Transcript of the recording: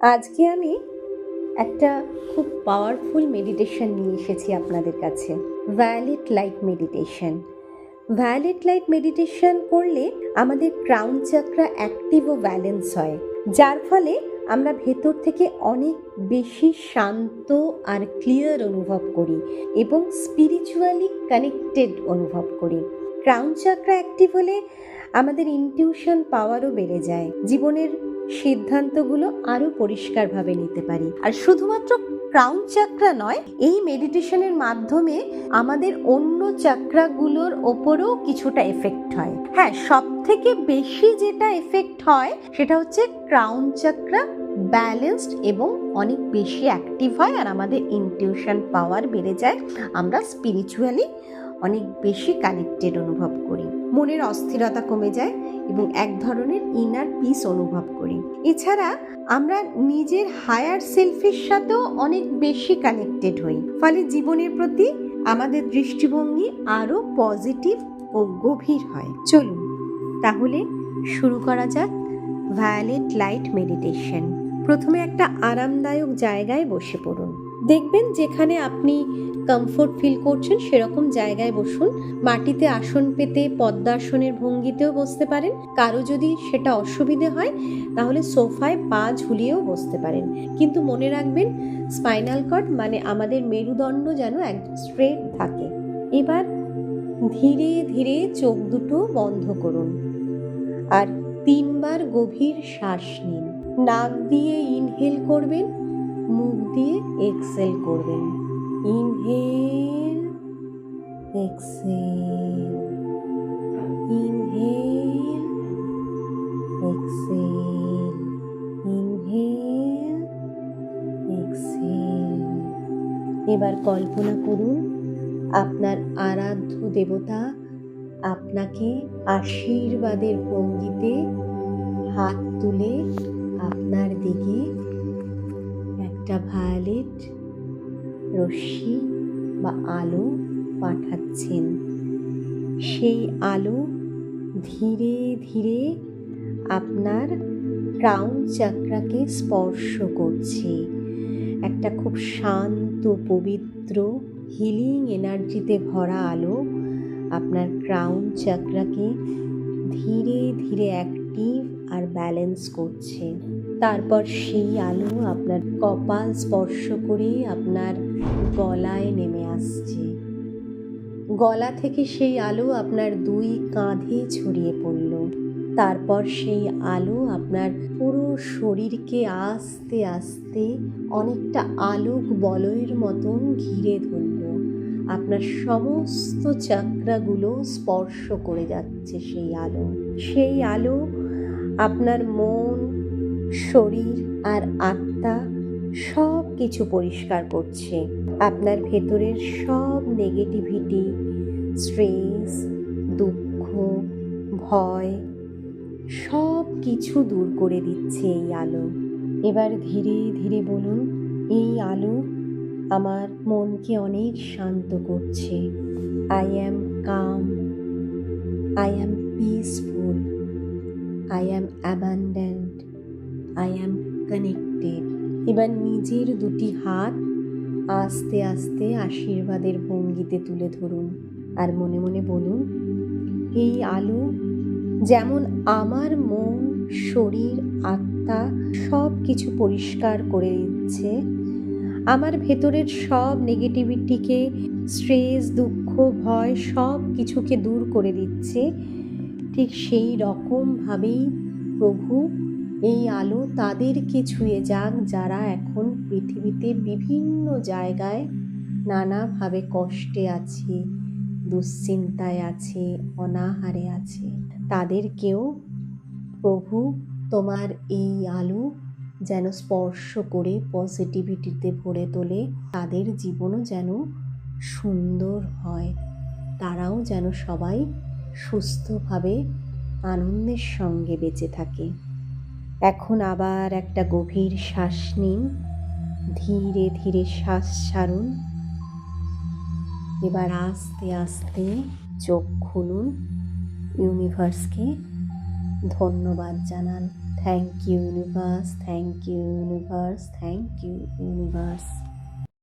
আজকে আমি একটা খুব পাওয়ারফুল মেডিটেশন নিয়ে এসেছি আপনাদের কাছে। Violet light meditation. Violet light meditation করলে আমাদের ক্রাউন চাকরা অ্যাক্টিভ ও ব্যালেন্স হয়, যার ফলে আমরা ভেতর থেকে অনেক বেশি শান্ত আর ক্লিয়ার অনুভব করি এবং স্পিরিচুয়ালি কানেক্টেড অনুভব করি। ক্রাউন চাকরা অ্যাক্টিভ হলে আমাদের ইনটিউশন পাওয়ারও বেড়ে যায়, জীবনের সিদ্ধান্তগুলো আরো পরিষ্কারভাবে নিতে পারি। আর শুধুমাত্র ক্রাউন চাকরা নয়, এই মেডিটেশনের মাধ্যমে আমাদের অন্য চাকরাগুলোর ওপরও কিছুটা এফেক্ট হয়। হ্যাঁ, সব থেকে বেশি যেটা এফেক্ট হয় সেটা হচ্ছে ক্রাউন চাকরা ব্যালেন্সড এবং অনেক বেশি অ্যাক্টিভ হয়, আর আমাদের ইনটিউশন পাওয়ার বেড়ে যায়। আমরা স্পিরিচুয়ালি অনেক বেশি কানেক্টেড অনুভব করি, মনের অস্থিরতা কমে যায় এবং এক ধরনের ইনার পিস অনুভব করি। এছাড়া আমরা নিজের হায়ার সেলফের সাথেও অনেক বেশি কানেক্টেড হই, ফলে জীবনের প্রতি আমাদের দৃষ্টিভঙ্গি আরো পজিটিভ ও গভীর হয়। চলুন তাহলে শুরু করা যাক ভায়োলেট লাইট মেডিটেশন। প্রথমে একটা আরামদায়ক জায়গায় বসে পড়ুন। দেখবেন যেখানে আপনি কমফোর্ট ফিল করছেন সেরকম জায়গায় বসুন। মাটিতে আসন পেতে পদ্মাসনের ভঙ্গিতেও বসতে পারেন। কারো যদি সেটা অসুবিধে হয় তাহলে সোফায় পা ঝুলিয়েও বসতে পারেন, কিন্তু মনে রাখবেন স্পাইনাল কর্ড মানে আমাদের মেরুদণ্ড যেন একদম স্ট্রেট থাকে। এবার ধীরে ধীরে চোখ দুটো বন্ধ করুন আর 3 বার গভীর শ্বাস নিন। নাক দিয়ে ইনহেল করবেন, মুখ দিয়ে এক্সহেল করবেন। Inhale, exhale, inhale, exhale, inhale, exhale. এবার কল্পনা করুন আপনার আরাধ্য দেবতা আপনাকে আশীর্বাদের ভঙ্গিতে হাত তুলে আপনার দিকে একটা ভায়োলেট রশ্মি বা আলো পাঠাচ্ছেন। সেই আলো ধীরে ধীরে আপনার ক্রাউন চাকরাকে স্পর্শ করছে। একটা খুব শান্ত, পবিত্র, হিলিং এনার্জিতে ভরা আলো আপনার ক্রাউন চাকরাকে ধীরে ধীরে অ্যাক্টিভ আর ব্যালেন্স করছে। তারপর সেই আলো আপনার কপাল স্পর্শ করে আপনার গলায় নেমে আসছে। গলা থেকে সেই আলো আপনার 2 কাঁধে ছড়িয়ে পড়ল। তারপর সেই আলো আপনার পুরো শরীরকে আস্তে আস্তে অনেকটা আলোক বলয়ের মতন ঘিরে ধরল। আপনার সমস্ত চাকরাগুলো স্পর্শ করে যাচ্ছে সেই আলো। সেই আলো আপনার মন, শরীর আর আত্মা সব কিছু পরিষ্কার করছে। আপনার ভেতরের সব নেগেটিভিটি, স্ট্রেস, দুঃখ, ভয় সব কিছু দূর করে দিচ্ছে এই আলো। এবার ধীরে ধীরে বলুন, এই আলো আমার মনকে অনেক শান্ত করছে। I am calm, I am peaceful, I am abundant, I am connected. এবার নিজের 2টি হাত আস্তে আস্তে আশীর্বাদের ভঙ্গিতে তুলে ধরুন আর মনে মনে বলুন, এই আলো যেমন আমার মন, শরীর, আত্মা সব কিছু পরিষ্কার করে দিচ্ছে, আমার ভেতরের সব নেগেটিভিটিকে, স্ট্রেস, দুঃখ, ভয় সব কিছুকে দূর করে দিচ্ছে, ঠিক সেই রকমভাবেই প্রভু এই আলো তাদেরকে ছুঁয়ে যাক যারা এখন পৃথিবীতে বিভিন্ন জায়গায় নানাভাবে কষ্টে আছে, দুশ্চিন্তায় আছে, অনাহারে আছে। তাদেরকেও প্রভু তোমার এই আলো যেন স্পর্শ করে পজিটিভিটিতে ভরে তোলে, তাদের জীবনও যেন সুন্দর হয়, তারাও যেন সবাই সুস্থভাবে আনন্দের সঙ্গে বেঁচে থাকে। এখন আবার একটা গভীর শ্বাস নিন, ধীরে ধীরে শ্বাস ছাড়ুন। এবার আস্তে আস্তে চোখ খুলুন, ইউনিভার্সকে ধন্যবাদ জানান। Thank you, universe. Thank you, universe. Thank you, universe.